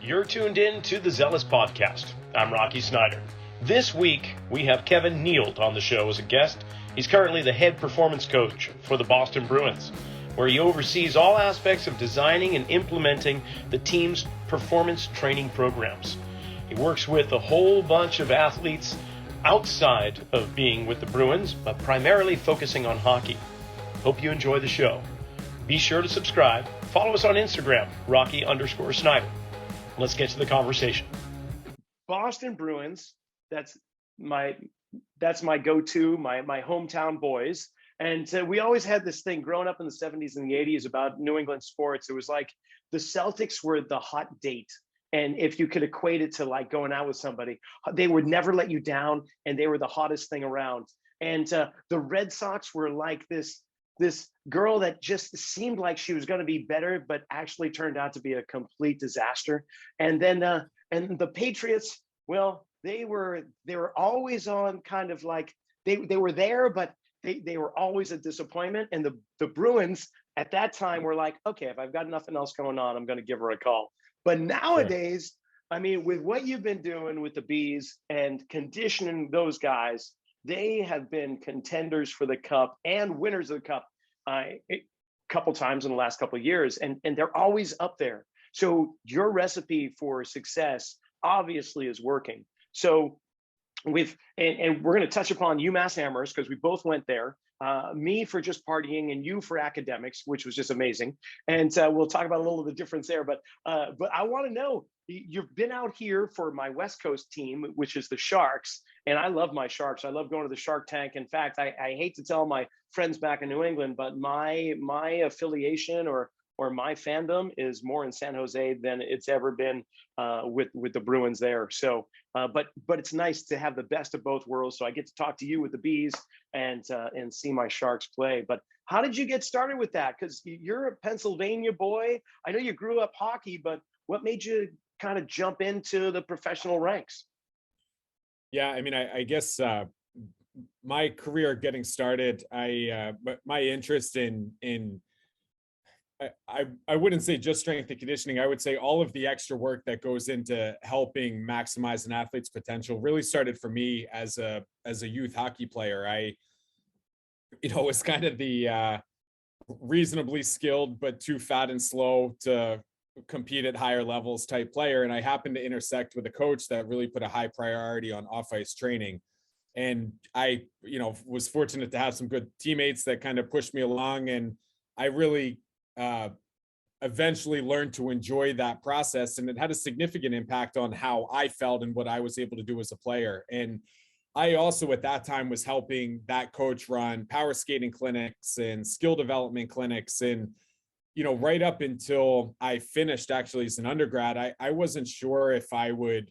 You're tuned in to the Zealous Podcast. I'm Rocky Snyder. This week, we have Kevin Neeld on the show as a guest. He's currently the head performance coach for the Boston Bruins, where he oversees all aspects of designing and implementing the team's performance training programs. He works with a whole bunch of athletes outside of being with the Bruins, but primarily focusing on hockey. Hope you enjoy the show. Be sure to subscribe. Follow us on Instagram, Rocky_Snyder. Let's get to the conversation. Boston Bruins, that's my go-to, my hometown boys. And we always had this thing growing up in the 70s and the 80s about New England sports. It was like the Celtics were the hot date. And if you could equate it to like going out with somebody, they would never let you down. And they were the hottest thing around. And the Red Sox were like this girl that just seemed like she was going to be better, but actually turned out to be a complete disaster. And then and the Patriots, well, they were always on kind of like they were there, but they were always a disappointment. And the Bruins at that time were like, okay, if I've got nothing else going on, I'm going to give her a call. But nowadays, I mean, with what you've been doing with the Bees and conditioning those guys, they have been contenders for the Cup and winners of the Cup a couple times in the last couple of years, and they're always up there. So your recipe for success obviously is working. So we're going to touch upon UMass Amherst because we both went there. Me for just partying and you for academics, which was just amazing. And we'll talk about a little of the difference there. But I want to know, you've been out here for my West Coast team, which is the Sharks. And I love my Sharks. I love going to the Shark Tank. In fact, I hate to tell my friends back in New England, but my affiliation or my fandom is more in San Jose than it's ever been with the Bruins there. So, but it's nice to have the best of both worlds. So I get to talk to you with the Bees and see my Sharks play. But how did you get started with that? Because you're a Pennsylvania boy. I know you grew up hockey, but what made you kind of jump into the professional ranks? Yeah, I mean, I guess my career getting started, but my interest in I wouldn't say just strength and conditioning. I would say all of the extra work that goes into helping maximize an athlete's potential really started for me as a youth hockey player. I was kind of the reasonably skilled but too fat and slow to compete at higher levels type player, and I happened to intersect with a coach that really put a high priority on off-ice training. And I was fortunate to have some good teammates that kind of pushed me along, and I really eventually learned to enjoy that process, and it had a significant impact on how I felt and what I was able to do as a player. And I also at that time was helping that coach run power skating clinics and skill development clinics. And right up until I finished actually as an undergrad, I wasn't sure if I would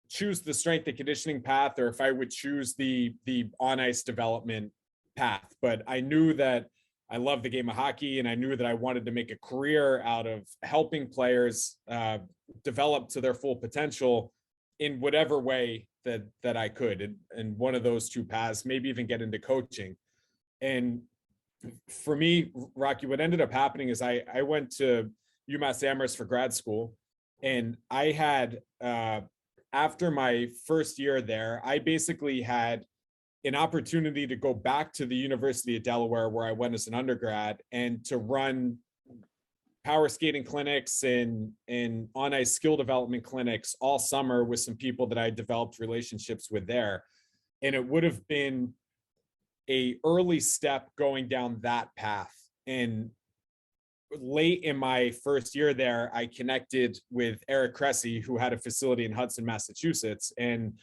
choose the strength and conditioning path or if I would choose the on-ice development path. But I knew that I loved the game of hockey, and I knew that I wanted to make a career out of helping players develop to their full potential in whatever way that I could. And one of those two paths, maybe even get into coaching. And for me, Rocky, what ended up happening is I went to UMass Amherst for grad school, and I had, after my first year there, I basically had an opportunity to go back to the University of Delaware where I went as an undergrad and to run power skating clinics and on-ice skill development clinics all summer with some people that I developed relationships with there. And it would have been a early step going down that path. And late in my first year there, I connected with Eric Cressy, who had a facility in Hudson, Massachusetts. And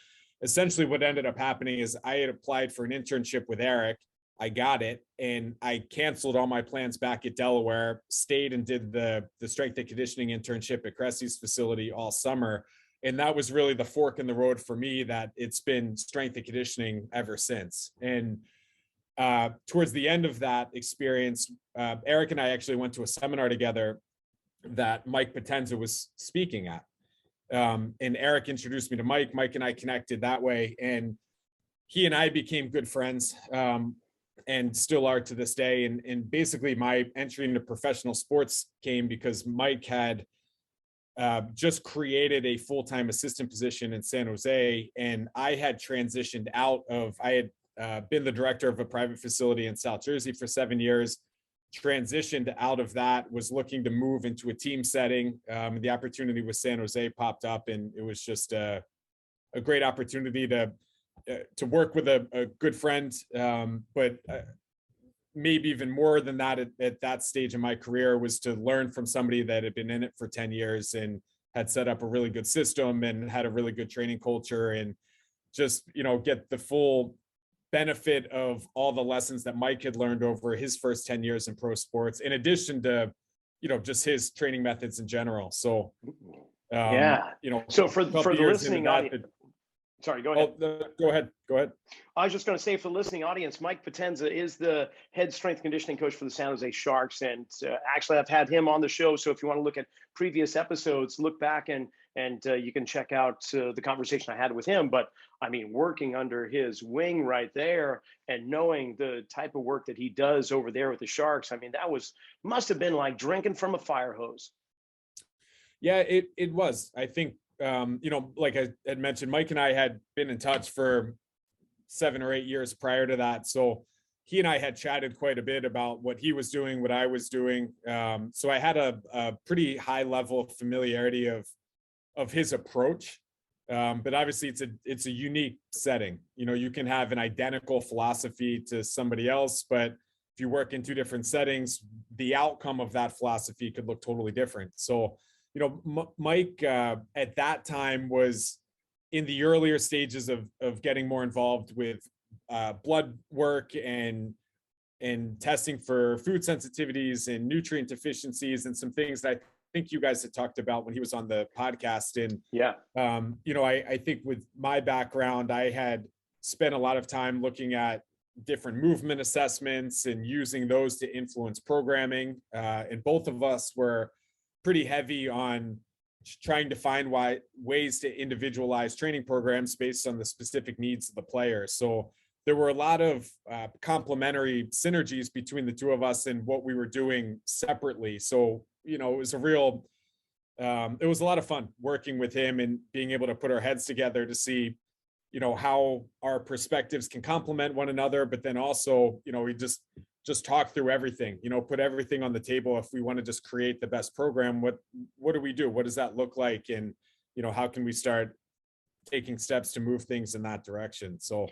essentially what ended up happening is I had applied for an internship with Eric. I got it, and I canceled all my plans back at Delaware, stayed and did the strength and conditioning internship at Cressy's facility all summer. And that was really the fork in the road for me, that it's been strength and conditioning ever since. And towards the end of that experience, Eric and I actually went to a seminar together that Mike Potenza was speaking at. And Eric introduced me to Mike. Mike and I connected that way, and he and I became good friends, and still are to this day. And basically my entry into professional sports came because Mike had just created a full-time assistant position in San Jose. And I had transitioned I had been the director of a private facility in South Jersey for 7 years, transitioned out of that, was looking to move into a team setting. The opportunity with San Jose popped up, and it was just a great opportunity to work with a good friend. But maybe even more than that at that stage in my career was to learn from somebody that had been in it for 10 years and had set up a really good system and had a really good training culture, and just, get the full benefit of all the lessons that Mike had learned over his first 10 years in pro sports, in addition to, just his training methods in general. So, So for the listening audience, sorry, go ahead. Go ahead. I was just going to say, for the listening audience, Mike Potenza is the head strength conditioning coach for the San Jose Sharks. And actually, I've had him on the show. So if you want to look at previous episodes, look back and you can check out the conversation I had with him. But I mean, working under his wing right there and knowing the type of work that he does over there with the Sharks, I mean, must have been like drinking from a fire hose. Yeah, it was. I think, like I had mentioned, Mike and I had been in touch for 7 or 8 years prior to that. So he and I had chatted quite a bit about what he was doing, what I was doing. So I had a pretty high level of familiarity of his approach. But obviously it's a unique setting. You can have an identical philosophy to somebody else, but if you work in 2 different settings, the outcome of that philosophy could look totally different. So, Mike at that time was in the earlier stages of getting more involved with blood work and testing for food sensitivities and nutrient deficiencies and some things that I think you guys had talked about when he was on the podcast. And I think with my background, I had spent a lot of time looking at different movement assessments and using those to influence programming. And both of us were pretty heavy on trying to find ways to individualize training programs based on the specific needs of the player. So there were a lot of complementary synergies between the 2 of us and what we were doing separately. So, it was it was a lot of fun working with him and being able to put our heads together to see, how our perspectives can complement one another, but then also, we just talk through everything, put everything on the table. If we want to just create the best program, what do we do? What does that look like? And, how can we start taking steps to move things in that direction? So,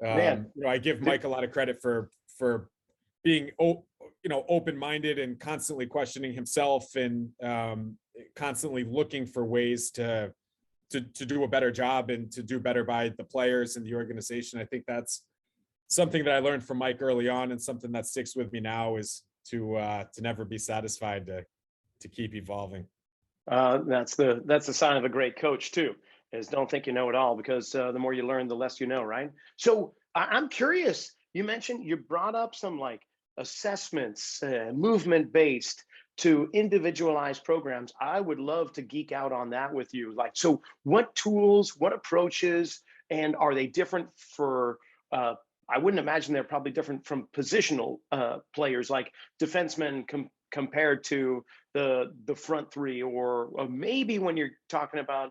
I give Mike a lot of credit for being, open-minded and constantly questioning himself and constantly looking for ways to do a better job and to do better by the players and the organization. I think that's something that I learned from Mike early on, and something that sticks with me now is to never be satisfied, to keep evolving. That's the sign of a great coach too, is don't think you know it all, because the more you learn, the less you know, right? So I'm curious, you brought up some like assessments, movement based to individualized programs. I would love to geek out on that with you. Like, so what tools, what approaches, and are they different for I wouldn't imagine they're probably different from positional players like defensemen compared to the front 3, or maybe when you're talking about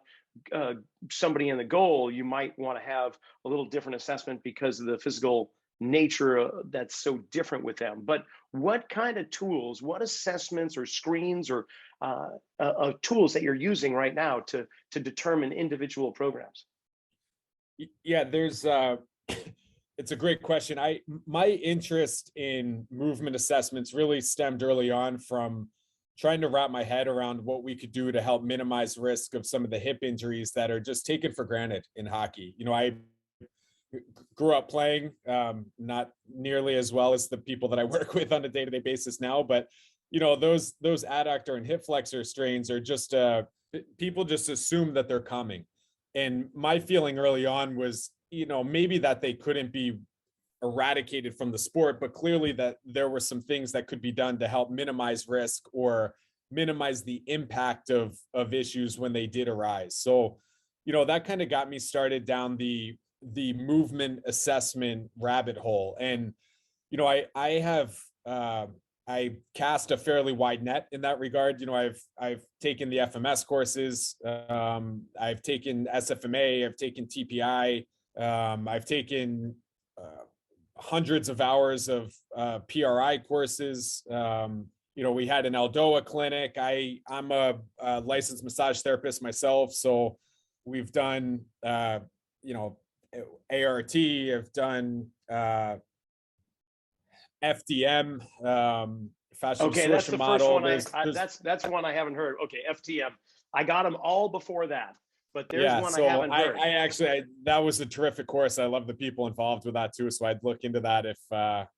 somebody in the goal, you might want to have a little different assessment because of the physical nature that's so different with them. But what kind of tools, what assessments or screens or tools that you're using right now to determine individual programs? Yeah, there's it's a great question. My interest in movement assessments really stemmed early on from trying to wrap my head around what we could do to help minimize risk of some of the hip injuries that are just taken for granted in hockey. I grew up playing, not nearly as well as the people that I work with on a day-to-day basis now, but those adductor and hip flexor strains are just people just assume that they're coming. And my feeling early on was, maybe that they couldn't be eradicated from the sport, but clearly that there were some things that could be done to help minimize risk or minimize the impact of issues when they did arise. So, that kind of got me started down the movement assessment rabbit hole. And, I have I cast a fairly wide net in that regard. You know, I've taken the FMS courses, I've taken SFMA, I've taken TPI, I've taken hundreds of hours of PRI courses. You know, we had an Aldoa clinic. I'm a licensed massage therapist myself, so we've done you know, ART. I've done FDM, fascia Okay, that's distortion the first model. one. That's one I haven't heard. Okay, FTM. I got them all before that, but there's Yeah, one I so haven't heard. I actually that was a terrific course. I love the people involved with that too. So I'd look into that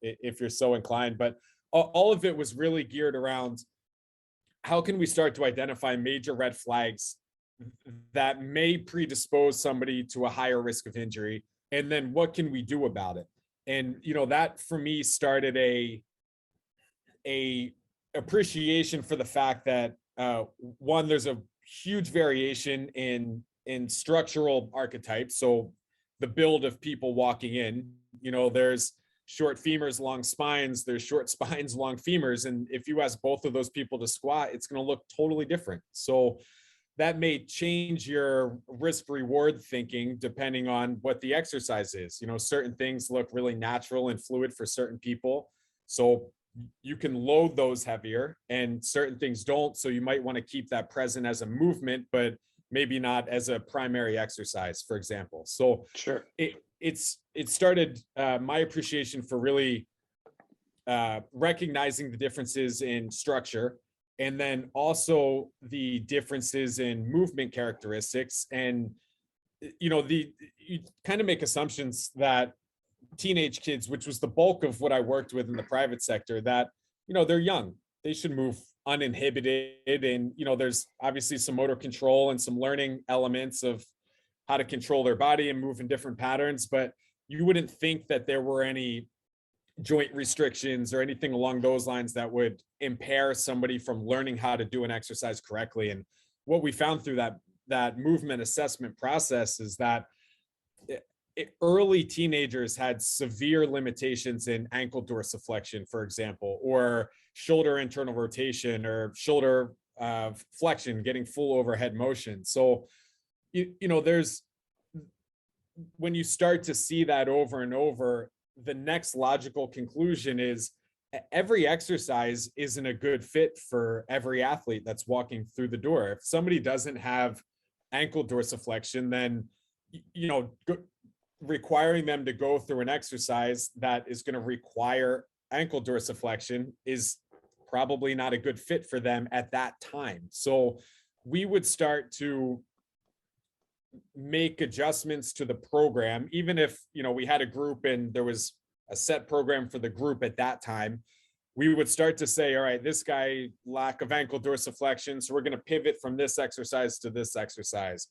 if you're so inclined. But all of it was really geared around how can we start to identify major red flags that may predispose somebody to a higher risk of injury, and then what can we do about it? And you know, that for me started a appreciation for the fact that one, there's a huge variation in structural archetypes. So the build of people walking in, you know, there's short femurs, long spines, there's short spines, long femurs. And if you ask both of those people to squat, it's going to look totally different. So that may change your risk reward thinking depending on what the exercise is. You know, certain things look really natural and fluid for certain people, so you can load those heavier, and certain things don't. So you might want to keep that present as a movement, but maybe not as a primary exercise, for example. So Sure. It started my appreciation for really recognizing the differences in structure, and then also the differences in movement characteristics. And you know, you kind of make assumptions that teenage kids, which was the bulk of what I worked with in the private sector, that, you know, they're young, they should move uninhibited. And, you know, there's obviously some motor control and some learning elements of how to control their body and move in different patterns. But you wouldn't think that there were any joint restrictions or anything along those lines that would impair somebody from learning how to do an exercise correctly. And what we found through that movement assessment process is that early teenagers had severe limitations in ankle dorsiflexion, for example, or shoulder internal rotation, or shoulder flexion, getting full overhead motion. So, you know, there's, when you start to see that over and over, the next logical conclusion is every exercise isn't a good fit for every athlete that's walking through the door. If somebody doesn't have ankle dorsiflexion, then, you know, requiring them to go through an exercise that is going to require ankle dorsiflexion is probably not a good fit for them at that time. So we would start to make adjustments to the program, even if, you know, we had a group and there was a set program for the group at that time. We would start to say, all right, this guy, lack of ankle dorsiflexion, so we're going to pivot from this exercise to this exercise.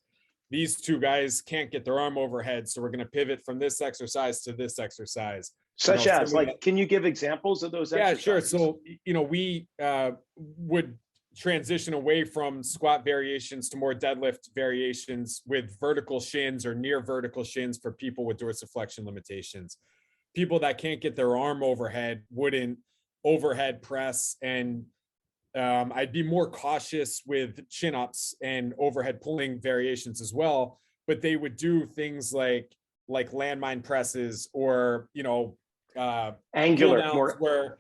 These two guys can't get their arm overhead, so we're going to pivot from this exercise to this exercise. Such as, like, can you give examples of those exercises? Yeah, sure. So, you know, we would transition away from squat variations to more deadlift variations with vertical shins or near vertical shins for people with dorsiflexion limitations. People that can't get their arm overhead wouldn't overhead press, and I'd be more cautious with chin ups and overhead pulling variations as well. But they would do things like landmine presses, or, you know, angular, more, where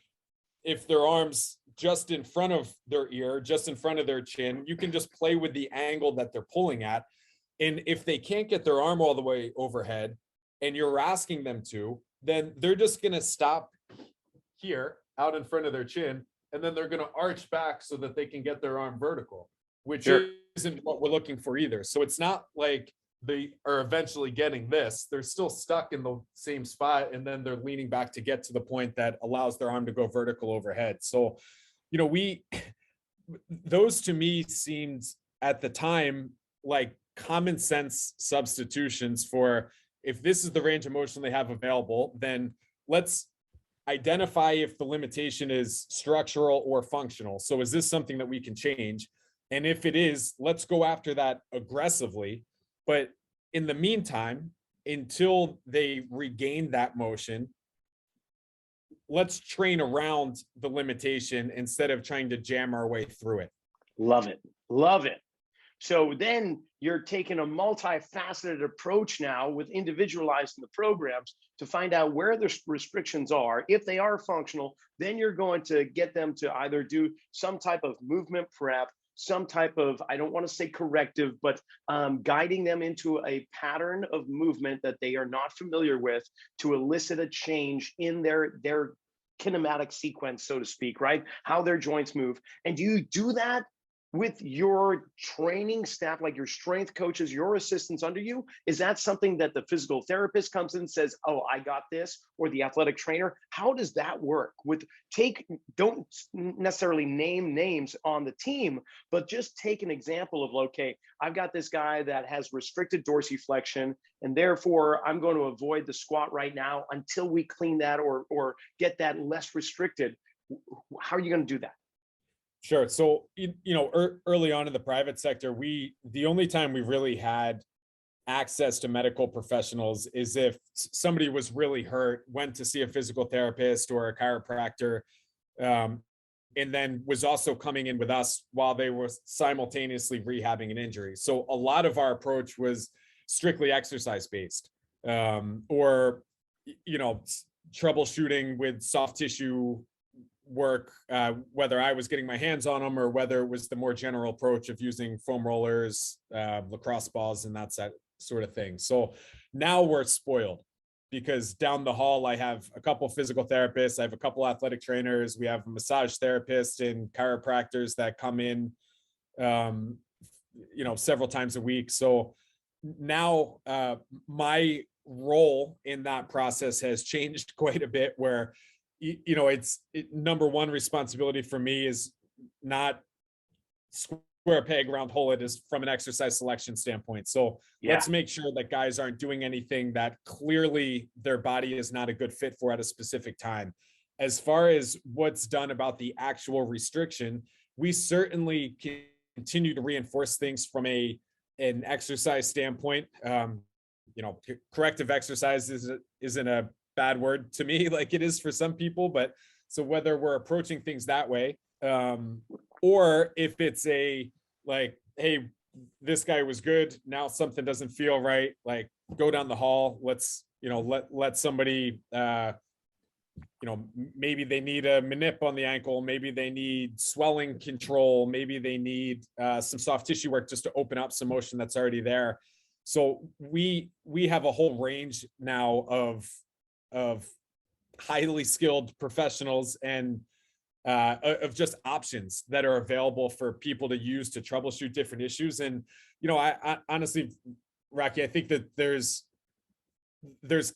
if their arms just in front of their ear, just in front of their chin, you can just play with the angle that they're pulling at. And if they can't get their arm all the way overhead and you're asking them to, then they're just going to stop here out in front of their chin, and then they're going to arch back so that they can get their arm vertical, which Sure. isn't what we're looking for either. So it's not like they are eventually getting this. They're still stuck in the same spot, and then they're leaning back to get to the point that allows their arm to go vertical overhead. So, you know, those to me seemed at the time like common sense substitutions for, if this is the range of motion they have available, then let's identify if the limitation is structural or functional. So is this something that we can change? And if it is, let's go after that aggressively. But in the meantime, until they regain that motion, let's train around the limitation instead of trying to jam our way through it. Love it. Love it. So then you're taking a multifaceted approach now with individualizing the programs to find out where the restrictions are. If they are functional, then you're going to get them to either do some type of movement prep, some type of, I don't want to say corrective, but guiding them into a pattern of movement that they are not familiar with to elicit a change in their kinematic sequence, so to speak, right? How their joints move. And do you do that with your training staff, like your strength coaches, your assistants under you? Is that something that the physical therapist comes in and says, oh, I got this, or the athletic trainer? How does that work? Don't necessarily name names on the team, but just take an example of, okay, I've got this guy that has restricted dorsiflexion, and therefore I'm going to avoid the squat right now until we clean that or get that less restricted. How are you going to do that? Sure. So, early on in the private sector, the only time we really had access to medical professionals is if somebody was really hurt, went to see a physical therapist or a chiropractor, and then was also coming in with us while they were simultaneously rehabbing an injury. So a lot of our approach was strictly exercise based, or, troubleshooting with soft tissue work, whether I was getting my hands on them or whether it was the more general approach of using foam rollers, lacrosse balls, and that sort of thing. So now we're spoiled because down the hall, I have a couple physical therapists, I have a couple athletic trainers, we have massage therapists and chiropractors that come in, several times a week. So now my role in that process has changed quite a bit, where number one responsibility for me is not square peg round hole. It is from an exercise selection standpoint. So let's make sure that guys aren't doing anything that clearly their body is not a good fit for at a specific time. As far as what's done about the actual restriction, we certainly continue to reinforce things from an exercise standpoint. Corrective exercise isn't a bad word to me, like it is for some people, but so whether we're approaching things that way, or if it's hey, this guy was good, now something doesn't feel right, like go down the hall, let's let somebody, maybe they need a manip on the ankle, maybe they need swelling control, maybe they need some soft tissue work just to open up some motion that's already there. So we have a whole range now of highly skilled professionals and of just options that are available for people to use to troubleshoot different issues. And I honestly, Rocky, I think that there's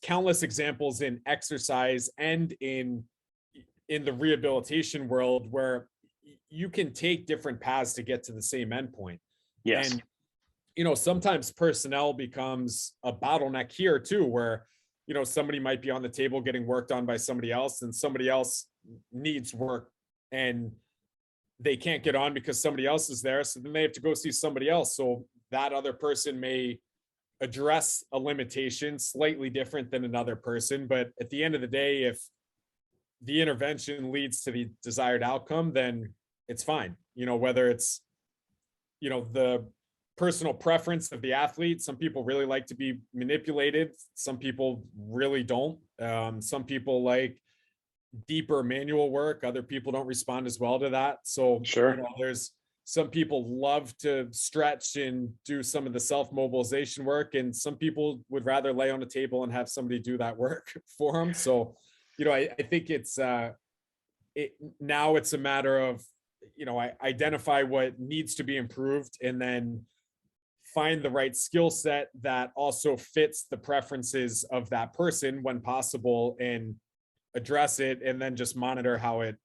countless examples in exercise and in the rehabilitation world where you can take different paths to get to the same endpoint. Yes. And sometimes personnel becomes a bottleneck here too, where somebody might be on the table getting worked on by somebody else, and somebody else needs work and they can't get on because somebody else is there. So then they have to go see somebody else. So that other person may address a limitation slightly different than another person. But at the end of the day, if the intervention leads to the desired outcome, then it's fine. Whether it's, the personal preference of the athlete. Some people really like to be manipulated. Some people really don't. Some people like deeper manual work. Other people don't respond as well to that. So sure, there's some people love to stretch and do some of the self-mobilization work, and some people would rather lay on a table and have somebody do that work for them. So, I think it's now it's a matter of, I identify what needs to be improved and then find the right skill set that also fits the preferences of that person when possible, and address it, and then just monitor how it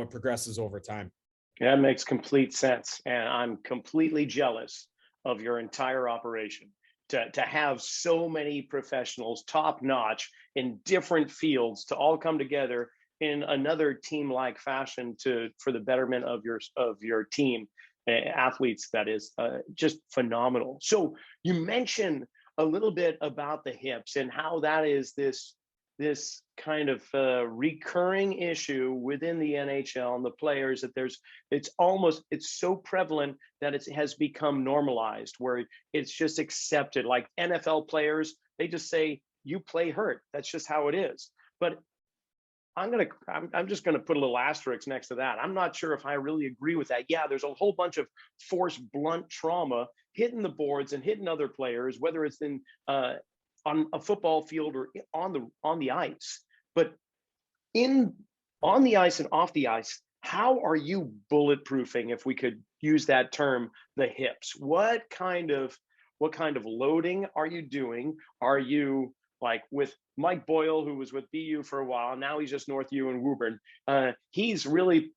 progresses over time. That makes complete sense. And I'm completely jealous of your entire operation to have so many professionals, top notch in different fields, to all come together in another team-like fashion for the betterment of your team. Athletes, that is just phenomenal. So you mentioned a little bit about the hips and how that is this this kind of recurring issue within the NHL and the players that it's so prevalent that it has become normalized, where it's just accepted. Like NFL players, they just say, you play hurt. That's just how it is. But I'm just gonna put a little asterisk next to that. I'm not sure if I really agree with that. Yeah, there's a whole bunch of forced blunt trauma hitting the boards and hitting other players, whether it's in on a football field or on the ice. But on the ice and off the ice, how are you bulletproofing, if we could use that term, the hips? What kind of loading are you doing? Are you like with Mike Boyle, who was with BU for a while, now he's just North U and Woburn. He's really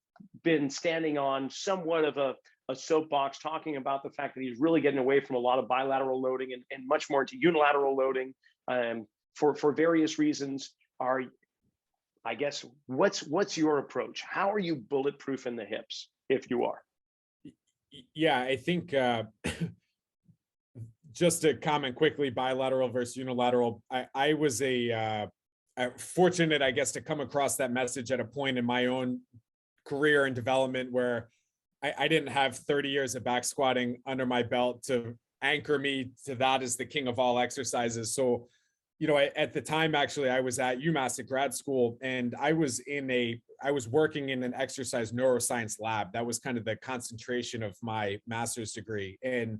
been standing on somewhat of a soapbox, talking about the fact that he's really getting away from a lot of bilateral loading and much more into unilateral loading for various reasons. I guess what's your approach? How are you bulletproofing the hips, if you are? Yeah, I think just to comment quickly, bilateral versus unilateral. I was fortunate, I guess, to come across that message at a point in my own career and development where I didn't have 30 years of back squatting under my belt to anchor me to that as the king of all exercises. So, at the time, actually, I was at UMass at grad school, and I was working in an exercise neuroscience lab. That was kind of the concentration of my master's degree. And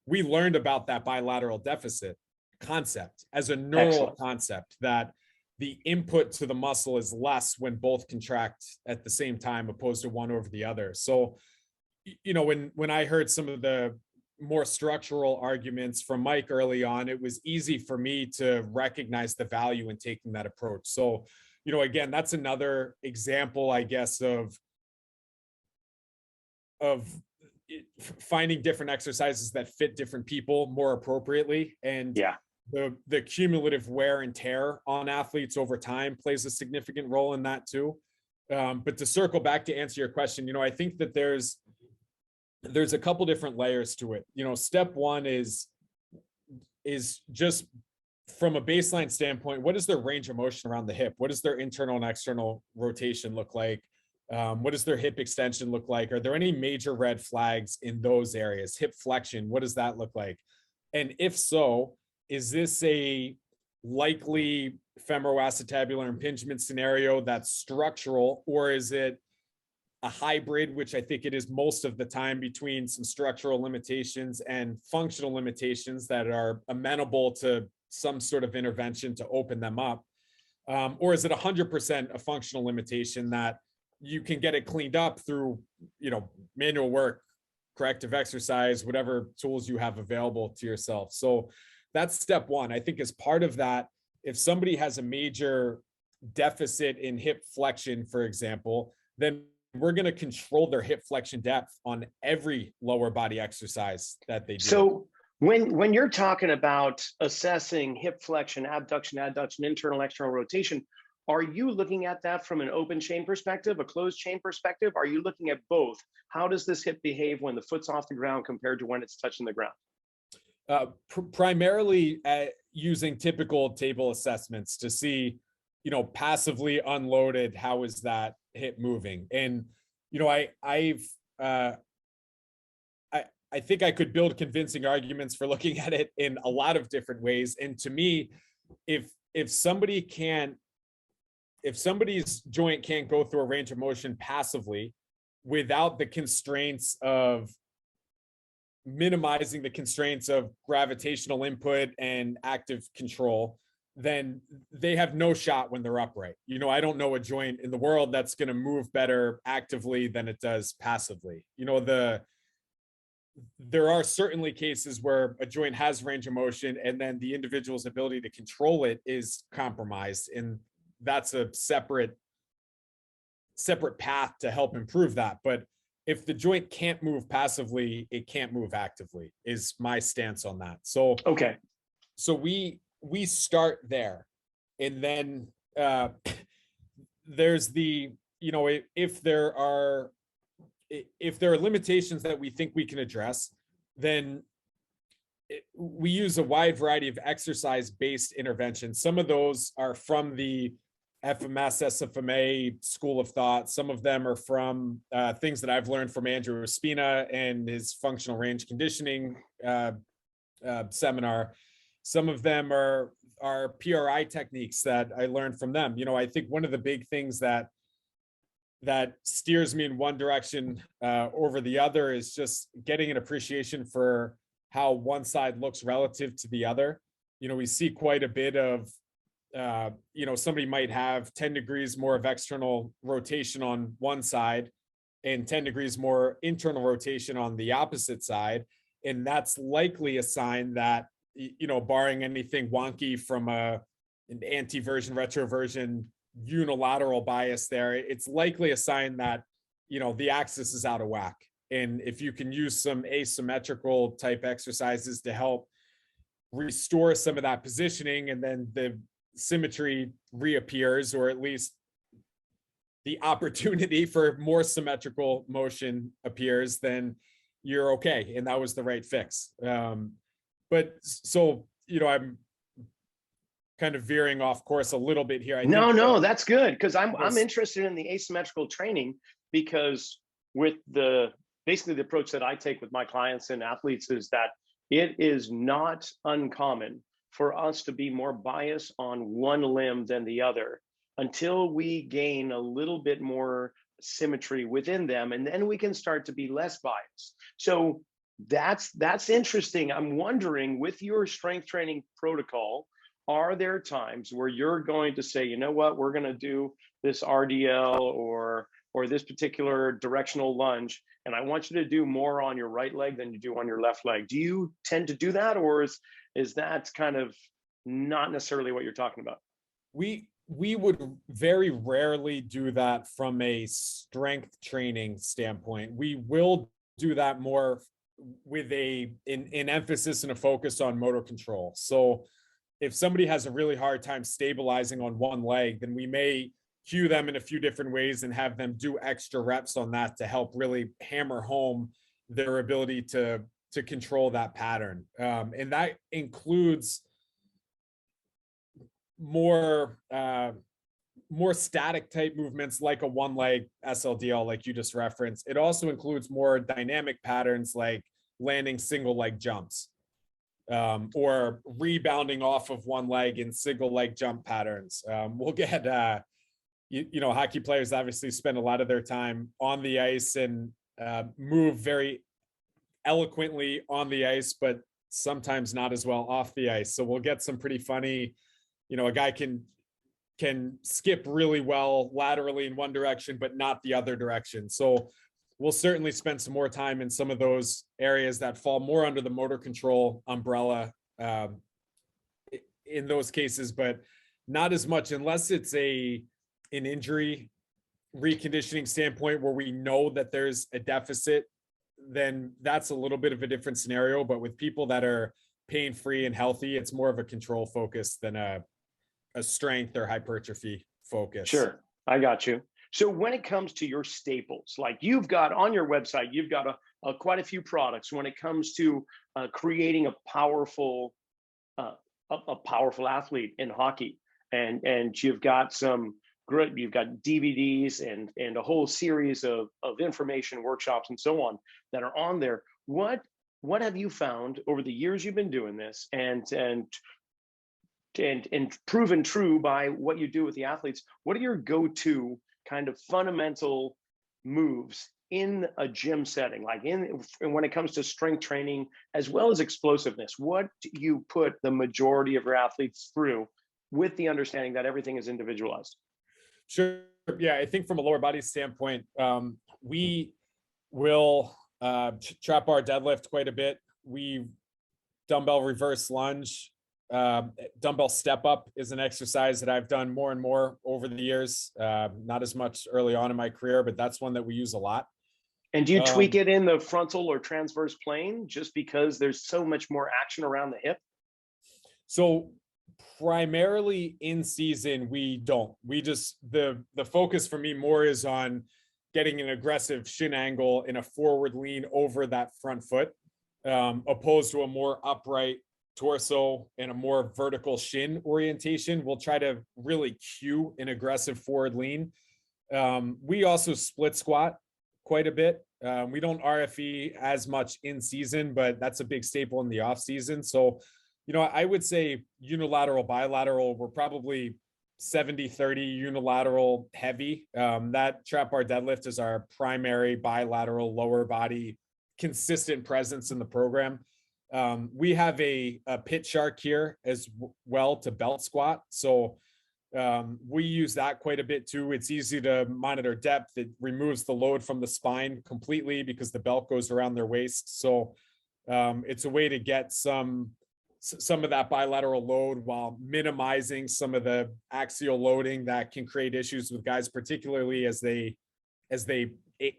we learned about that bilateral deficit concept as a neural concept, that the input to the muscle is less when both contract at the same time, opposed to one over the other. So, when I heard some of the more structural arguments from Mike early on, it was easy for me to recognize the value in taking that approach. So, again, that's another example, I guess, of finding different exercises that fit different people more appropriately. And yeah, the cumulative wear and tear on athletes over time plays a significant role in that too. But to circle back to answer your question, I think that there's a couple different layers to it. Step one is just from a baseline standpoint, what is their range of motion around the hip? What does their internal and external rotation look like? What does their hip extension look like? Are there any major red flags in those areas? Hip flexion, what does that look like? And if so, is this a likely femoroacetabular impingement scenario that's structural, or is it a hybrid, which I think it is most of the time, between some structural limitations and functional limitations that are amenable to some sort of intervention to open them up? Or is it 100% a functional limitation that you can get it cleaned up through, manual work, corrective exercise, whatever tools you have available to yourself? So that's step one. I think as part of that, if somebody has a major deficit in hip flexion, for example, then we're going to control their hip flexion depth on every lower body exercise that they do. So when you're talking about assessing hip flexion, abduction, adduction, internal, external rotation, are you looking at that from an open chain perspective, a closed chain perspective? Are you looking at both? How does this hip behave when the foot's off the ground compared to when it's touching the ground? Primarily using typical table assessments to see, passively unloaded, how is that hip moving? And, I think I could build convincing arguments for looking at it in a lot of different ways. And to me, if somebody's joint can't go through a range of motion passively without the constraints of minimizing the constraints of gravitational input and active control, then they have no shot when they're upright. I don't know a joint in the world that's going to move better actively than it does passively. There are certainly cases where a joint has range of motion and then the individual's ability to control it is compromised, and that's a separate path to help improve that. But if the joint can't move passively, it can't move actively, is my stance on that. So okay, so we start there, and then there's the, if there are limitations that we think we can address, then we use a wide variety of exercise-based interventions. Some of those are from the FMS, SFMA school of thought. Some of them are from things that I've learned from Andrew Espina and his functional range conditioning seminar. Some of them are PRI techniques that I learned from them. I think one of the big things that steers me in one direction over the other is just getting an appreciation for how one side looks relative to the other. We see quite a bit of, somebody might have 10 degrees more of external rotation on one side and 10 degrees more internal rotation on the opposite side. And that's likely a sign that, barring anything wonky from an antiversion, retroversion, unilateral bias there, it's likely a sign that, the axis is out of whack. And if you can use some asymmetrical type exercises to help restore some of that positioning, and then the symmetry reappears, or at least the opportunity for more symmetrical motion appears, then you're okay. And that was the right fix. But so, I'm kind of veering off course a little bit here. No, that's good, because I'm interested in the asymmetrical training, because with basically the approach that I take with my clients and athletes is that it is not uncommon for us to be more biased on one limb than the other until we gain a little bit more symmetry within them, and then we can start to be less biased. So that's interesting. I'm wondering, with your strength training protocol, are there times where you're going to say, you know what, we're going to do this RDL or this particular directional lunge, and I want you to do more on your right leg than you do on your left leg? Do you tend to do that, or is that kind of not necessarily what you're talking about? We would very rarely do that from a strength training standpoint. We will do that more with an emphasis and a focus on motor control. So if somebody has a really hard time stabilizing on one leg, then we may cue them in a few different ways and have them do extra reps on that to help really hammer home their ability to control that pattern. And that includes more static type movements like a one leg SLDL, like you just referenced. It also includes more dynamic patterns like landing single leg jumps, or rebounding off of one leg in single leg jump patterns. We'll get, hockey players obviously spend a lot of their time on the ice and move very eloquently on the ice, but sometimes not as well off the ice. So we'll get some pretty funny, a guy can skip really well laterally in one direction, but not the other direction. So we'll certainly spend some more time in some of those areas that fall more under the motor control umbrella in those cases, but not as much unless it's an injury reconditioning standpoint where we know that there's a deficit. Then that's a little bit of a different scenario. But with people that are pain-free and healthy, it's more of a control focus than a strength or hypertrophy focus. Sure, I got you. So when it comes to your staples, like you've got on your website, you've got quite a few products when it comes to creating a powerful athlete in hockey, and you've got some great, you've got DVDs and a whole series of information workshops and so on that are on there. What have you found over the years you've been doing this, and proven true by what you do with the athletes? What are your go-to kind of fundamental moves in a gym setting, like when it comes to strength training as well as explosiveness? What do you put the majority of your athletes through, with the understanding that everything is individualized? Sure. Yeah, I think from a lower body standpoint, we will trap bar deadlift quite a bit. We dumbbell reverse lunge. Dumbbell step up is an exercise that I've done more and more over the years. Not as much early on in my career, but that's one that we use a lot. And do you tweak it in the frontal or transverse plane just because there's so much more action around the hip? So primarily in season, we don't. We just, the focus for me more is on getting an aggressive shin angle in a forward lean over that front foot. opposed to a more upright torso and a more vertical shin orientation. We'll try to really cue an aggressive forward lean. We also split squat quite a bit. We don't RFE as much in season, but that's a big staple in the off season. So, I would say unilateral, bilateral, we're probably 70-30 unilateral heavy. That trap bar deadlift is our primary bilateral lower body consistent presence in the program. We have a pit shark here as well to belt squat. So we use that quite a bit too. It's easy to monitor depth. It removes the load from the spine completely because the belt goes around their waist. So it's a way to get some of that bilateral load while minimizing some of the axial loading that can create issues with guys, particularly as they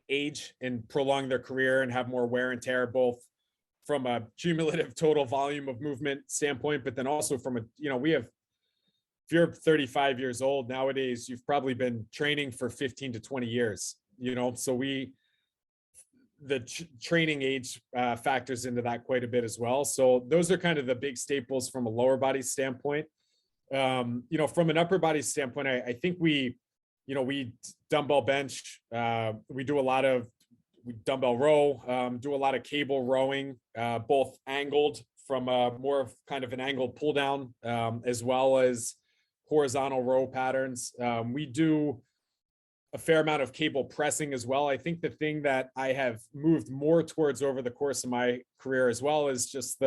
age and prolong their career and have more wear and tear, both from a cumulative total volume of movement standpoint, but then also from if you're 35 years old nowadays, you've probably been training for 15 to 20 years, so the training age factors into that quite a bit as well. So those are kind of the big staples from a lower body standpoint. From an upper body standpoint, I think we dumbbell bench, we do a lot of dumbbell row, do a lot of cable rowing, both angled from a more of kind of an angled pull down, as well as horizontal row patterns. We do a fair amount of cable pressing as well. I think the thing that I have moved more towards over the course of my career as well is just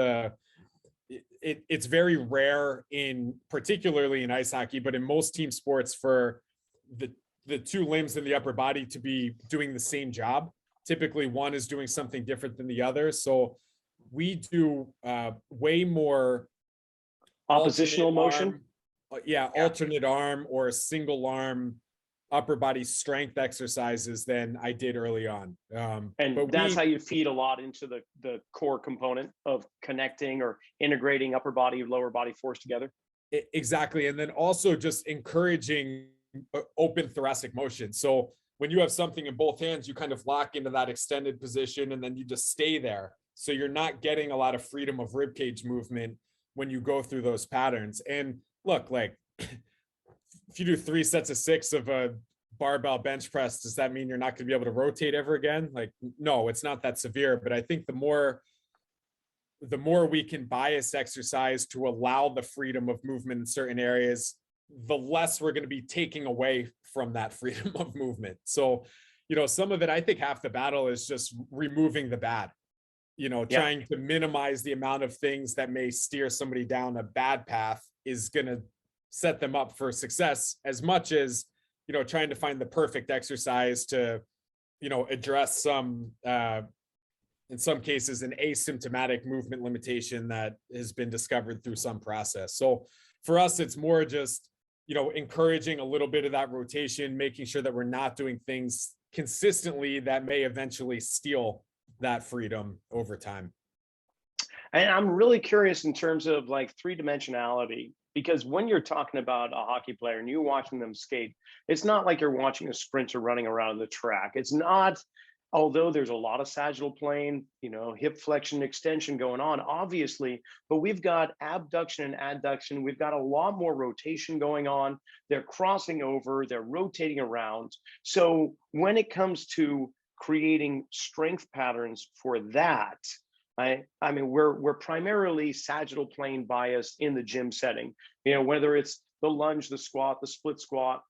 it's very rare particularly in ice hockey, but in most team sports for the two limbs in the upper body to be doing the same job. Typically one is doing something different than the other. So we do way more oppositional motion. Alternate arm or single arm upper body strength exercises than I did early on. But that's how you feed a lot into the core component of connecting or integrating upper body, lower body force together. Exactly. And then also just encouraging open thoracic motion. So when you have something in both hands, you kind of lock into that extended position and then you just stay there. So you're not getting a lot of freedom of rib cage movement when you go through those patterns. And look, like if you do 3 sets of 6 of a barbell bench press, does that mean you're not going to be able to rotate ever again? Like, no, it's not that severe. But I think the more we can bias exercise to allow the freedom of movement in certain areas, the less we're going to be taking away from that freedom of movement. So, some of it, I think half the battle is just removing the bad, trying to minimize the amount of things that may steer somebody down a bad path is going to set them up for success as much as, trying to find the perfect exercise to, address some, in some cases, an asymptomatic movement limitation that has been discovered through some process. So for us, it's more just, encouraging a little bit of that rotation, making sure that we're not doing things consistently that may eventually steal that freedom over time. And I'm really curious in terms of like 3-dimensionality, because when you're talking about a hockey player and you're watching them skate, it's not like you're watching a sprinter running around the track. It's not, although there's a lot of sagittal plane, hip flexion extension going on, obviously, but we've got abduction and adduction. We've got a lot more rotation going on. They're crossing over, they're rotating around. So when it comes to creating strength patterns for that, I mean, we're primarily sagittal plane biased in the gym setting, whether it's the lunge, the squat, the split squat,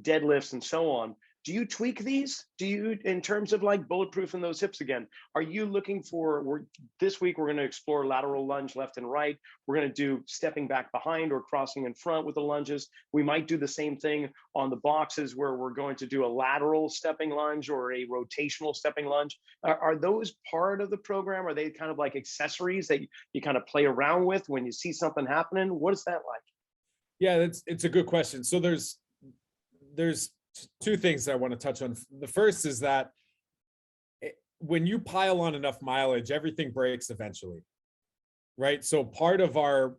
deadlifts, and so on. Do you tweak these? Do you, in terms of like bulletproofing those hips again, are you looking for, this week we're going to explore lateral lunge left and right. We're going to do stepping back behind or crossing in front with the lunges. We might do the same thing on the boxes where we're going to do a lateral stepping lunge or a rotational stepping lunge. Are those part of the program? Are they kind of like accessories that you kind of play around with when you see something happening? What is that like? Yeah, it's a good question. So there's 2 things that I want to touch on. The first is that when you pile on enough mileage, everything breaks eventually, right? So part of our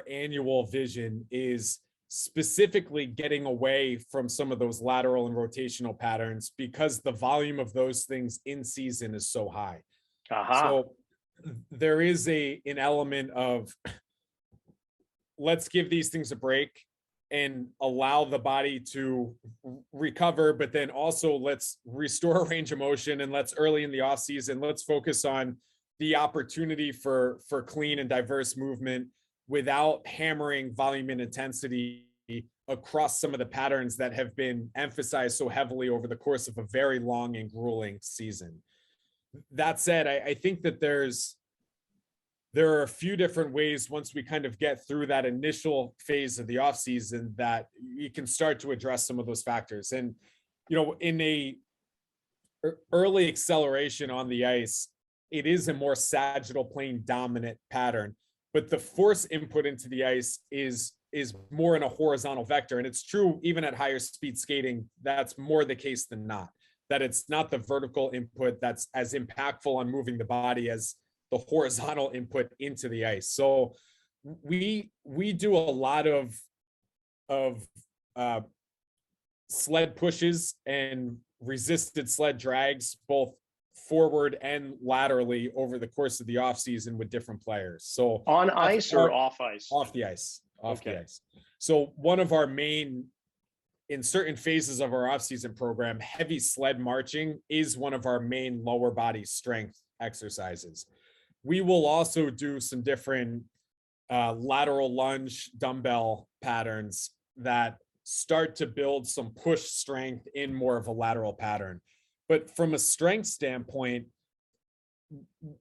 annual vision is specifically getting away from some of those lateral and rotational patterns because the volume of those things in season is so high. Uh-huh. So there is an element of let's give these things a break and allow the body to recover, but then also let's restore range of motion, and let's early in the off season, let's focus on the opportunity for clean and diverse movement without hammering volume and intensity across some of the patterns that have been emphasized so heavily over the course of a very long and grueling season. That said, I think that there are a few different ways once we kind of get through that initial phase of the off season that you can start to address some of those factors. And, in a early acceleration on the ice, it is a more sagittal plane dominant pattern, but the force input into the ice is more in a horizontal vector. And it's true, even at higher speed skating, that's more the case than not, that it's not the vertical input that's as impactful on moving the body as the horizontal input into the ice. So we do a lot of sled pushes and resisted sled drags, both forward and laterally over the course of the off season with different players. So on ice or off ice? Off the ice. So one of our main, in certain phases of our off-season program, heavy sled marching is one of our main lower body strength exercises. We will also do some different lateral lunge dumbbell patterns that start to build some push strength in more of a lateral pattern. But from a strength standpoint,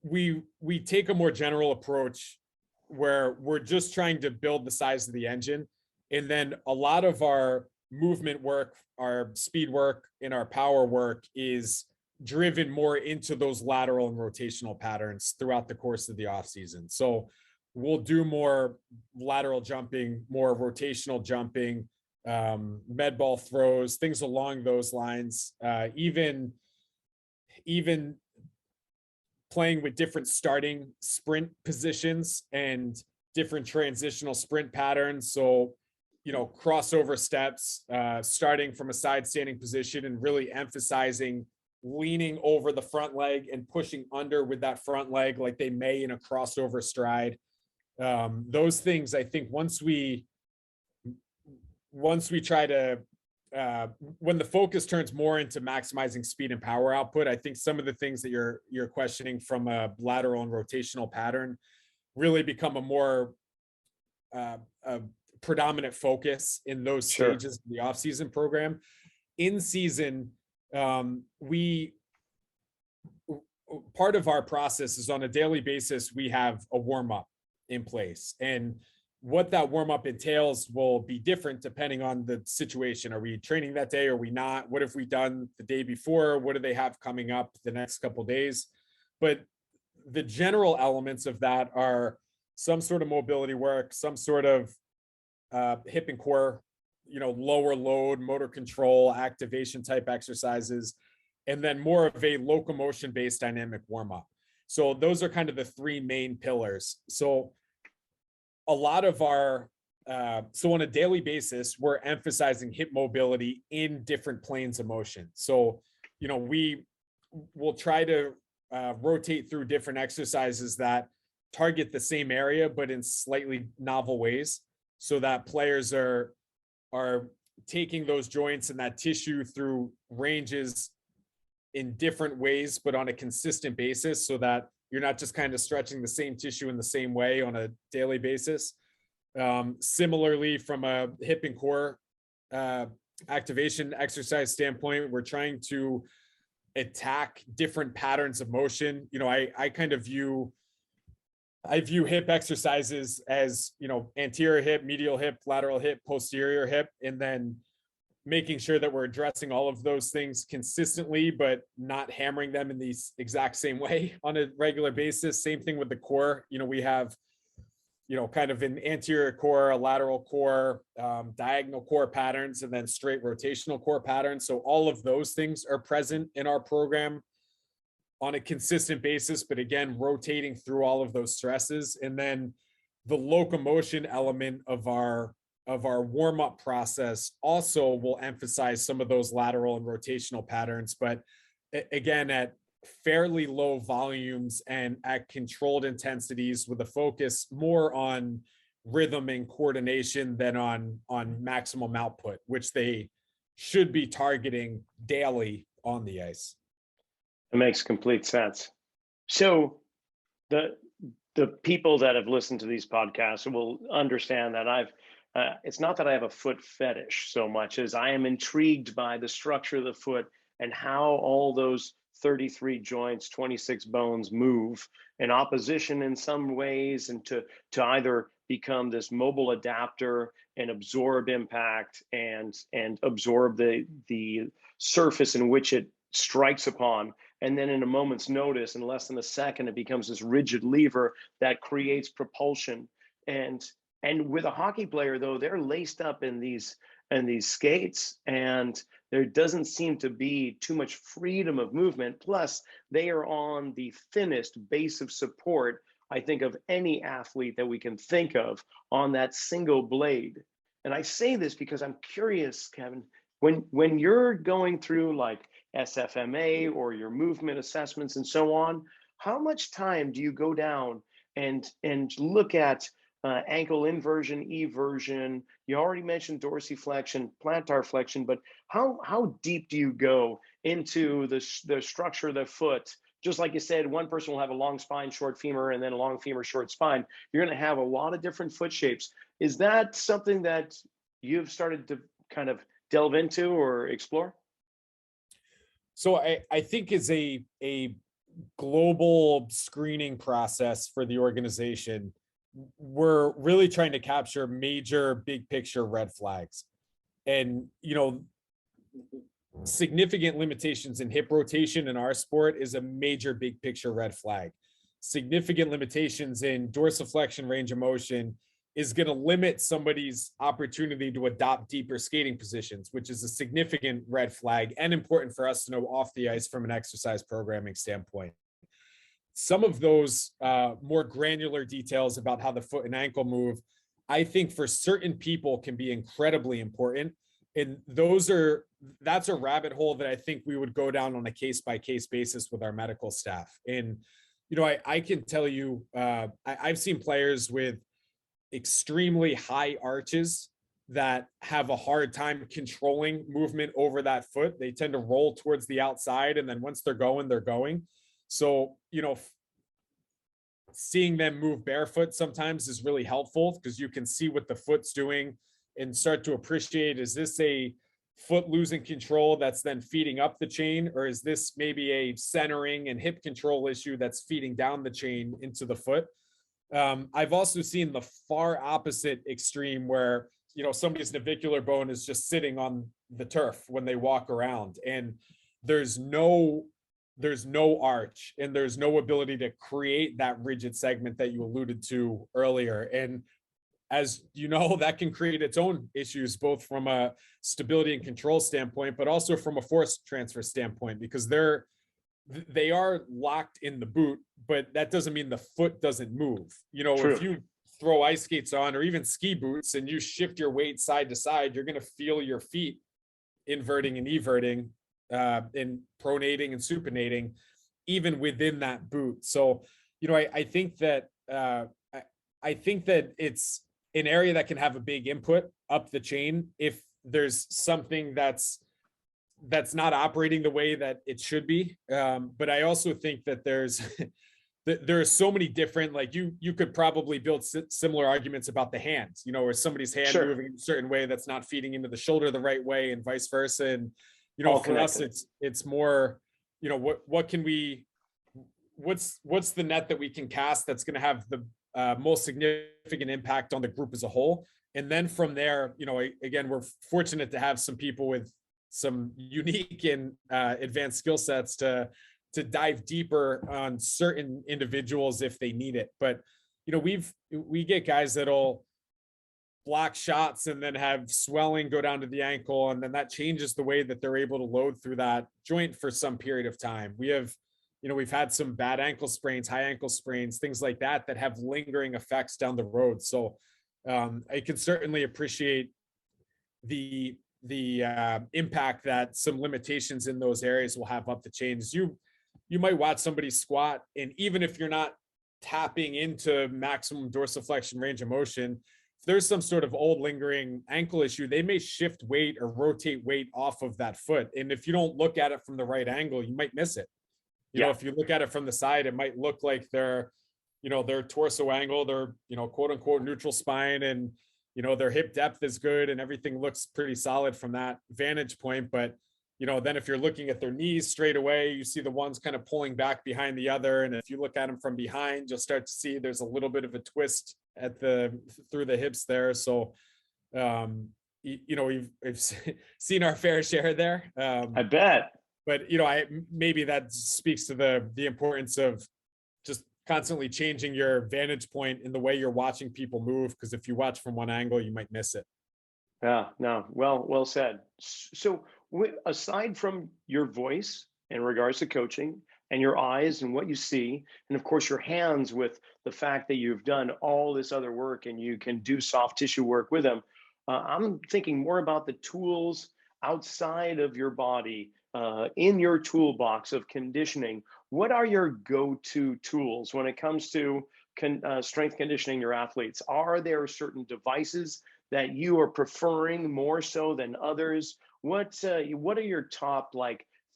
we take a more general approach where we're just trying to build the size of the engine. And then a lot of our movement work, our speed work, and our power work is driven more into those lateral and rotational patterns throughout the course of the off season. So we'll do more lateral jumping, more rotational jumping, med ball throws, things along those lines, even playing with different starting sprint positions and different transitional sprint patterns. So, crossover steps, starting from a side standing position and really emphasizing leaning over the front leg and pushing under with that front leg like they may in a crossover stride. Those things, I think once we try to, when the focus turns more into maximizing speed and power output, I think some of the things that you're questioning from a lateral and rotational pattern really become a more a predominant focus in those stages of the off-season program. In season, part of our process is on a daily basis, we have a warm-up in place. And what that warm-up entails will be different depending on the situation. Are we training that day? Are we not? What have we done the day before? What do they have coming up the next couple of days? But the general elements of that are some sort of mobility work, some sort of hip and core, lower load, motor control, activation type exercises, and then more of a locomotion based dynamic warm-up. So those are kind of the three main pillars. So a lot of our, so on a daily basis, we're emphasizing hip mobility in different planes of motion. So, we will try to rotate through different exercises that target the same area, but in slightly novel ways, so that players are taking those joints and that tissue through ranges in different ways, but on a consistent basis, so that you're not just kind of stretching the same tissue in the same way on a daily basis. Similarly, from a hip and core activation exercise standpoint, we're trying to attack different patterns of motion. I view hip exercises as, anterior hip, medial hip, lateral hip, posterior hip, and then making sure that we're addressing all of those things consistently, but not hammering them in the exact same way on a regular basis. Same thing with the core. We have, kind of an anterior core, a lateral core, diagonal core patterns, and then straight rotational core patterns. So all of those things are present in our program on a consistent basis, but again, rotating through all of those stresses. And then the locomotion element of our warm-up process also will emphasize some of those lateral and rotational patterns, but again, at fairly low volumes and at controlled intensities with a focus more on rhythm and coordination than on maximum output, which they should be targeting daily on the ice. It makes complete sense. So the people that have listened to these podcasts will understand that it's not that I have a foot fetish so much as I am intrigued by the structure of the foot and how all those 33 joints, 26 bones move in opposition in some ways, and to either become this mobile adapter and absorb impact and absorb the surface in which it strikes upon. And then in a moment's notice, in less than a second, it becomes this rigid lever that creates propulsion. And with a hockey player, though, they're laced up in these skates, and there doesn't seem to be too much freedom of movement. Plus, they are on the thinnest base of support, I think, of any athlete that we can think of on that single blade. And I say this because I'm curious, Kevin, when you're going through like SFMA or your movement assessments and so on, how much time do you go down and look at ankle inversion, eversion? You already mentioned dorsiflexion, plantar flexion, but how deep do you go into the structure of the foot? Just like you said, one person will have a long spine, short femur, and then a long femur, short spine. You're going to have a lot of different foot shapes. Is that something that you've started to kind of delve into or explore? So I think is a global screening process for the organization. We're really trying to capture major big picture red flags, and significant limitations in hip rotation in our sport is a major big picture red flag. Significant limitations in dorsiflexion range of motion is going to limit somebody's opportunity to adopt deeper skating positions, which is a significant red flag and important for us to know off the ice from an exercise programming standpoint. Some of those more granular details about how the foot and ankle move, I think for certain people can be incredibly important. And that's a rabbit hole that I think we would go down on a case-by-case basis with our medical staff. And, I can tell you, I've seen players with extremely high arches that have a hard time controlling movement over that foot. They tend to roll towards the outside, and then once they're going, they're going. So, seeing them move barefoot sometimes is really helpful because you can see what the foot's doing and start to appreciate, is this a foot losing control that's then feeding up the chain, or is this maybe a centering and hip control issue that's feeding down the chain into the foot? I've also seen the far opposite extreme where, somebody's navicular bone is just sitting on the turf when they walk around, and there's no arch and there's no ability to create that rigid segment that you alluded to earlier. And as you know, that can create its own issues, both from a stability and control standpoint, but also from a force transfer standpoint, because they are locked in the boot, but that doesn't mean the foot doesn't move. True. If you throw ice skates on or even ski boots and you shift your weight side to side, you're going to feel your feet inverting and everting, and pronating and supinating, even within that boot. So, I think that it's an area that can have a big input up the chain if there's something that's not operating the way that it should be. But I also think that there are so many different, like you could probably build similar arguments about the hands, where somebody's hand Sure. moving in a certain way that's not feeding into the shoulder the right way, and vice versa. And for us, it's more, what's the net that we can cast that's going to have the most significant impact on the group as a whole. And then from there, again, we're fortunate to have some people with some unique and advanced skill sets to dive deeper on certain individuals if they need it. But, we get guys that'll block shots and then have swelling go down to the ankle, and then that changes the way that they're able to load through that joint for some period of time. We've had some bad ankle sprains, high ankle sprains, things like that have lingering effects down the road. So I can certainly appreciate the impact that some limitations in those areas will have up the chain. As you you might watch somebody squat, and even if you're not tapping into maximum dorsiflexion range of motion, if there's some sort of old lingering ankle issue, they may shift weight or rotate weight off of that foot. And if you don't look at it from the right angle, you might miss it. You know, if you look at it from the side, it might look like their torso angle, their, quote unquote neutral spine, and, their hip depth is good and everything looks pretty solid from that vantage point. But, then if you're looking at their knees straight away, you see the ones kind of pulling back behind the other. And if you look at them from behind, you'll start to see there's a little bit of a twist through the hips there. So, we've seen our fair share there. I bet. But, maybe that speaks to the importance of just constantly changing your vantage point in the way you're watching people move. Because if you watch from one angle, you might miss it. Yeah, no, well said. So aside from your voice in regards to coaching and your eyes and what you see, and of course your hands with the fact that you've done all this other work and you can do soft tissue work with them, I'm thinking more about the tools outside of your body, in your toolbox of conditioning. What are your go-to tools when it comes to strength conditioning your athletes? Are there certain devices that you are preferring more so than others? What are your top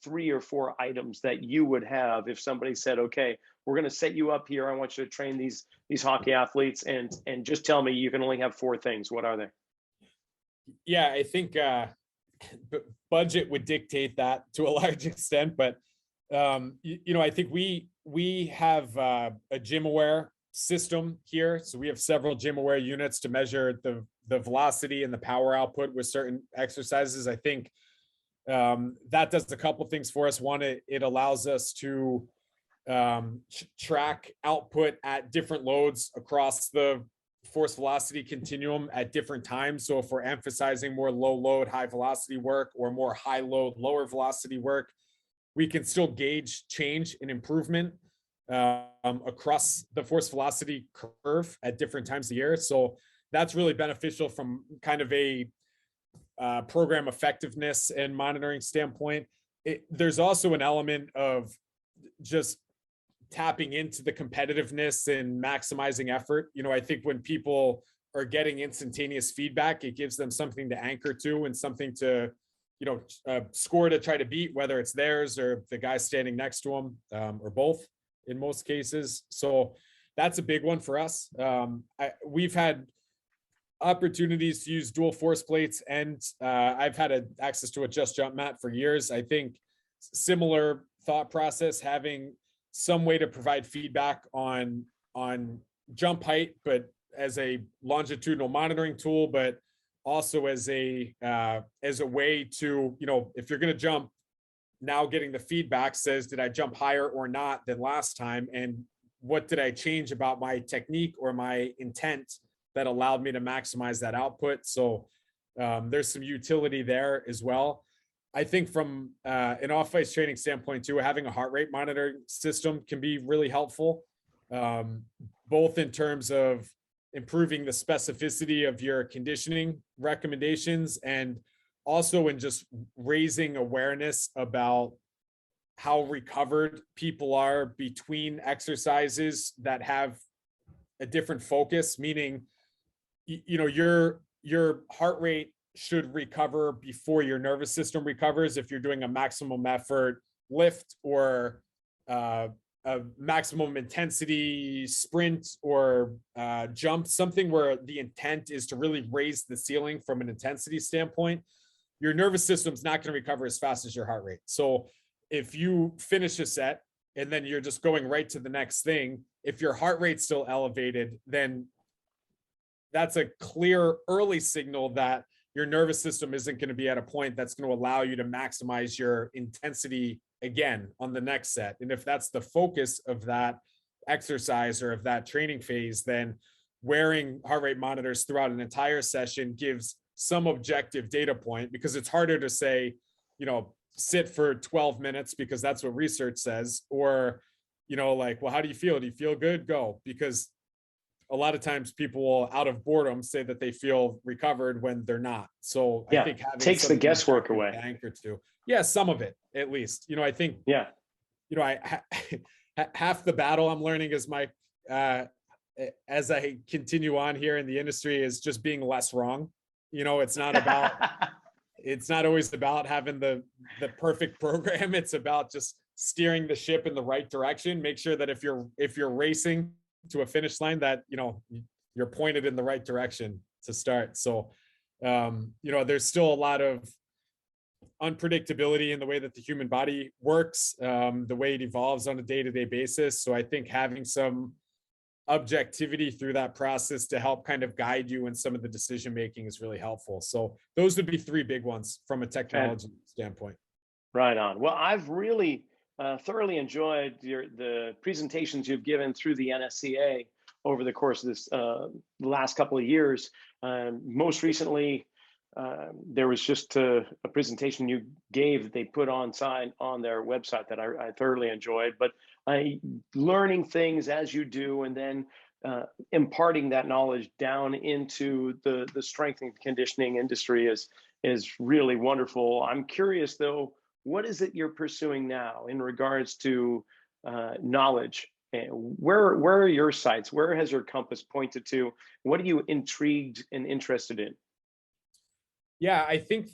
3 or 4 items that you would have if somebody said, okay, we're going to set you up here, I want you to train these hockey athletes, and just tell me you can only have 4 things. What are they? Yeah, I think budget would dictate that to a large extent, but I think we have a gym aware system here. So we have several gym aware units to measure the velocity and the power output with certain exercises. I think that does a couple things for us. One, it allows us to track output at different loads across the force velocity continuum at different times. So if we're emphasizing more low load, high velocity work, or more high load, lower velocity work, we can still gauge change and improvement across the force velocity curve at different times of the year. So that's really beneficial from kind of a program effectiveness and monitoring standpoint. There's also an element of just tapping into the competitiveness and maximizing effort. I think when people are getting instantaneous feedback, it gives them something to anchor to and something to, score to try to beat, whether it's theirs or the guy standing next to them, or both in most cases. So that's a big one for us. We've had opportunities to use dual force plates, and I've had access to a just jump mat for years. I think similar thought process, having some way to provide feedback on jump height, but as a longitudinal monitoring tool, but also as a way to, if you're going to jump, now getting the feedback says, did I jump higher or not than last time? And what did I change about my technique or my intent that allowed me to maximize that output? So there's some utility there as well. I think from an off-ice training standpoint too, having a heart rate monitoring system can be really helpful, both in terms of improving the specificity of your conditioning recommendations, and also in just raising awareness about how recovered people are between exercises that have a different focus, meaning, your heart rate should recover before your nervous system recovers. If you're doing a maximum effort lift or a maximum intensity sprint or jump, something where the intent is to really raise the ceiling from an intensity standpoint, your nervous system's not going to recover as fast as your heart rate. So if you finish a set and then you're just going right to the next thing, if your heart rate's still elevated, then that's a clear early signal that your nervous system isn't going to be at a point that's going to allow you to maximize your intensity again on the next set. And if that's the focus of that exercise or of that training phase, then wearing heart rate monitors throughout an entire session gives some objective data point, because it's harder to say, sit for 12 minutes because that's what research says, or, well, how do you feel? Do you feel good? Go. Because a lot of times people will, out of boredom, say that they feel recovered when they're not. So I think having takes the guesswork away. Anchor to, some of it at least. I think you know, half the battle I'm learning is as I continue on here in the industry is just being less wrong. You know, it's not always about having the perfect program. It's about just steering the ship in the right direction. Make sure that if you're racing to a finish line, that, you know, you're pointed in the right direction to start. So, you know, there's still a lot of unpredictability in the way that the human body works, the way it evolves on a day-to-day basis. So I think having some objectivity through that process to help kind of guide you in some of the decision making is really helpful. So those would be three big ones from a technology standpoint. Right on. Well, I've really thoroughly enjoyed the presentations you've given through the NSCA over the course of this last couple of years. Most recently, there was just a presentation you gave that they put on their website that I thoroughly enjoyed. But learning things as you do, and then imparting that knowledge down into the strength and conditioning industry is really wonderful. I'm curious though, what is it you're pursuing now in regards to knowledge? Where are your sights? Where has your compass pointed to? What are you intrigued and interested in? Yeah, I think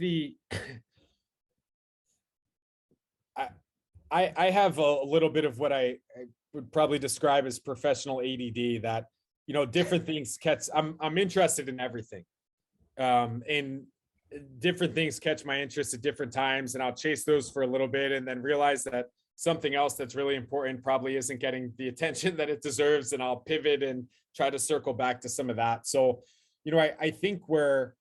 I have a little bit of what I would probably describe as professional ADD, that, you know, different things catch, I'm interested in everything. And different things catch my interest at different times, and I'll chase those for a little bit and then realize that something else that's really important probably isn't getting the attention that it deserves, and I'll pivot and try to circle back to some of that. So, you know, I think where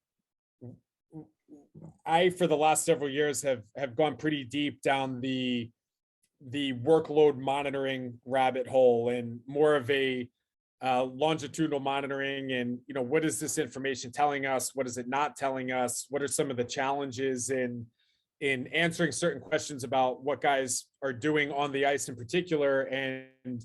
for the last several years have gone pretty deep down the workload monitoring rabbit hole, and more of a longitudinal monitoring, and, you know, what is this information telling us? What is it not telling us? What are some of the challenges in answering certain questions about what guys are doing on the ice in particular, and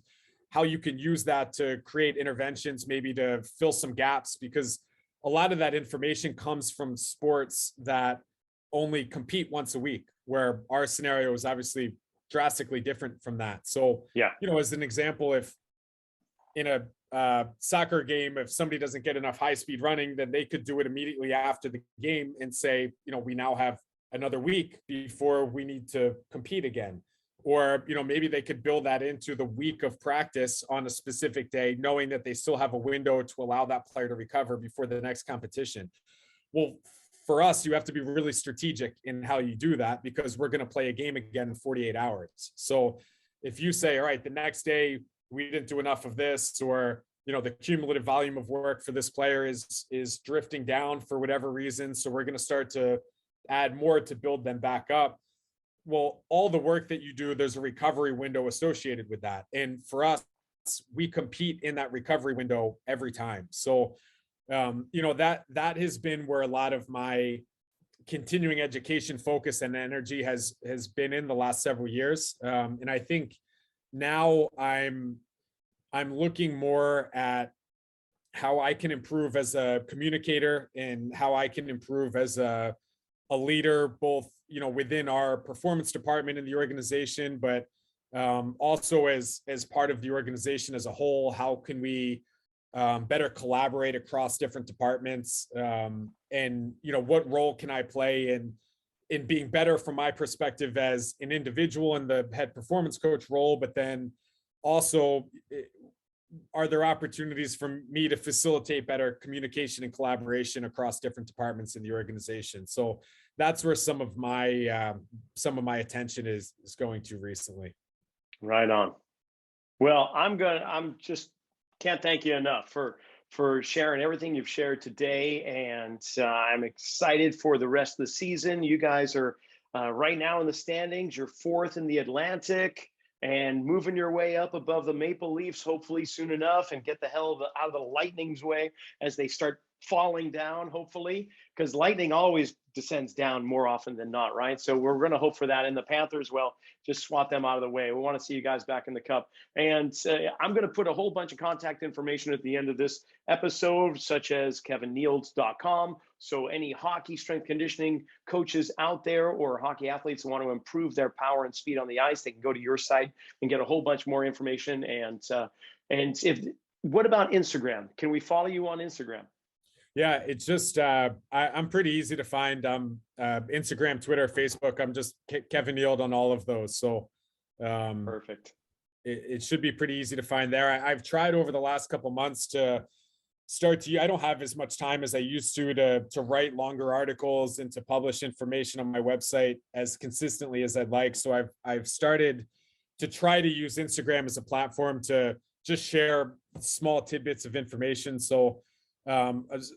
how you can use that to create interventions, maybe to fill some gaps, because a lot of that information comes from sports that only compete once a week, where our scenario is obviously drastically different from that. So, Yeah, you know, as an example, if in a soccer game, if somebody doesn't get enough high speed running, then they could do it immediately after the game and say, you know, we now have another week before we need to compete again. Or, you know, maybe they could build that into the week of practice on a specific day, knowing that they still have a window to allow that player to recover before the next competition. Well, for us, you have to be really strategic in how you do that, because we're going to play a game again in 48 hours. So if you say, all right, the next day we didn't do enough of this, or, you know, the cumulative volume of work for this player is drifting down for whatever reason, so we're going to start to add more to build them back up. Well, all the work that you do, there's a recovery window associated with that. And for us, we compete in that recovery window every time. So, you know, that has been where a lot of my continuing education focus and energy has been in the last several years. And I think now I'm looking more at how I can improve as a communicator, and how I can improve as a leader, both, you know, within our performance department in the organization, but also as part of the organization as a whole. How can we better collaborate across different departments, and, you know, what role can I play in being better from my perspective as an individual in the head performance coach role, but then also, are there opportunities for me to facilitate better communication and collaboration across different departments in the organization? So that's where some of my attention is going to recently. right on. Well, I'm just can't thank you enough for sharing everything you've shared today, and I'm excited for the rest of the season. You guys are right now in the standings. You're fourth in the Atlantic, and moving your way up above the Maple Leafs, hopefully soon enough, and get the hell out of the Lightning's way as they start falling down, hopefully, because lightning always descends down more often than not, right? So we're going to hope for that. And the Panthers, well, just swat them out of the way. We want to see you guys back in the cup. And I'm going to put a whole bunch of contact information at the end of this episode, such as kevinneeld.com. So any hockey strength conditioning coaches out there or hockey athletes who want to improve their power and speed on the ice, they can go to your site and get a whole bunch more information. And what about Instagram? Can we follow you on Instagram? Yeah, it's just I'm pretty easy to find. Instagram, Twitter, Facebook. I'm just Kevin Neeld on all of those. So perfect. It should be pretty easy to find there. I've tried over the last couple months to start to. I don't have as much time as I used to write longer articles and to publish information on my website as consistently as I'd like. So I've started to try to use Instagram as a platform to just share small tidbits of information. So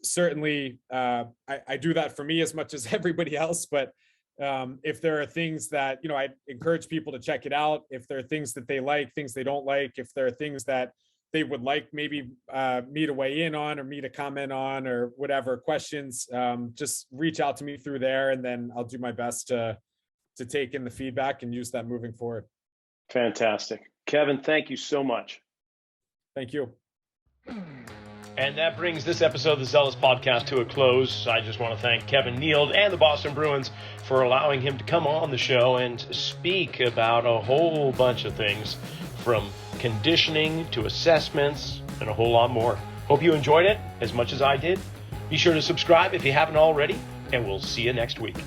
certainly I do that for me as much as everybody else, but if there are things that, I encourage people to check it out. If there are things that they like, things they don't like, if there are things that they would like maybe me to weigh in on or me to comment on or whatever questions, just reach out to me through there, and then I'll do my best to take in the feedback and use that moving forward. Fantastic. Kevin, thank you so much. Thank you. And that brings this episode of the Zealous Podcast to a close. I just want to thank Kevin Neeld and the Boston Bruins for allowing him to come on the show and speak about a whole bunch of things, from conditioning to assessments and a whole lot more. Hope you enjoyed it as much as I did. Be sure to subscribe if you haven't already, and we'll see you next week.